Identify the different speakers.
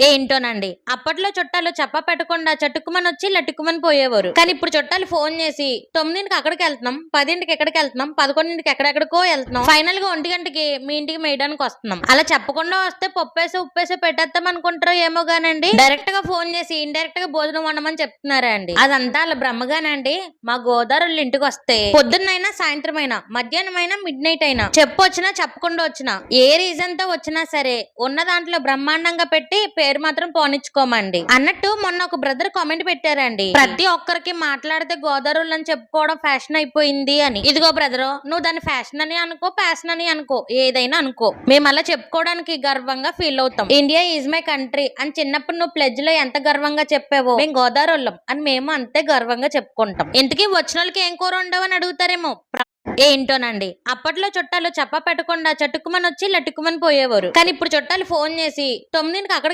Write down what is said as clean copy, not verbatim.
Speaker 1: ఏంటోనండి, అప్పట్లో చుట్టాలు చెప్ప పెట్టకుండా చటుక్కుమని వచ్చి లటుక్కుమని పోయేవారు. కానీ ఇప్పుడు చుట్టాలు ఫోన్ చేసి 9కి అక్కడికి వెళ్తున్నాం, 10కి ఎక్కడికి వెళ్తున్నాం, 11కి ఎక్కడెక్కడికో వెళ్తున్నాం, ఫైనల్ గా 1 గంటకి మీ ఇంటికి మేయడానికి వస్తున్నాం. అలా చెప్పకుండా వస్తే పప్పేసి ఉప్పేసి పెట్టేస్తాం అనుకుంటారో ఏమో గానండి, డైరెక్ట్ గా ఫోన్ చేసి ఇండైరెక్ట్ గా భోజనం వండమని చెప్తున్నారా అండి. అదంతా అలా బ్రహ్మగానండి. మా గోదావరి ఇంటికి వస్తే పొద్దున్నైనా సాయంత్రం అయినా మధ్యాహ్నం అయినా మిడ్ నైట్ అయినా చెప్పొచ్చినా చెప్పకుండా వచ్చినా ఏ రీజన్ తో వచ్చినా సరే ఉన్న దాంట్లో బ్రహ్మాండంగా పెట్టి పేరు మాత్రం పోనిచ్చుకోమండి అన్నట్టు. మొన్న ఒక బ్రదర్ కామెంట్ పెట్టారండి, ప్రతి ఒక్కరికి మాట్లాడితే గోదావరి అని చెప్పుకోవడం ఫ్యాషన్ అయిపోయింది అని. ఇదిగో బ్రదర్, నువ్వు దాన్ని ఫ్యాషన్ అని అనుకో, ప్యాషన్ అని అనుకో, ఏదైనా అనుకో, మేము అలా చెప్పుకోవడానికి గర్వంగా ఫీల్ అవుతాం. ఇండియా ఈజ్ మై కంట్రీ అని చిన్నప్పుడు నువ్వు ప్లెడ్జ్ లో ఎంత గర్వంగా చెప్పావో మేము గోదావరి అని మేము అంతే గర్వంగా చెప్పుకుంటాం. ఇంతకీ వచ్చిన వాళ్ళకి ఏం కూర ఉండవని అడుగుతారేమో. ఏంటోనండి, అప్పట్లో చుట్టాలు చెప్ప పెట్టకుండా చటుక్కుమని వచ్చి లటుక్కుమని పోయేవారు. కానీ ఇప్పుడు చుట్టాలు ఫోన్ చేసి 9కి అక్కడికి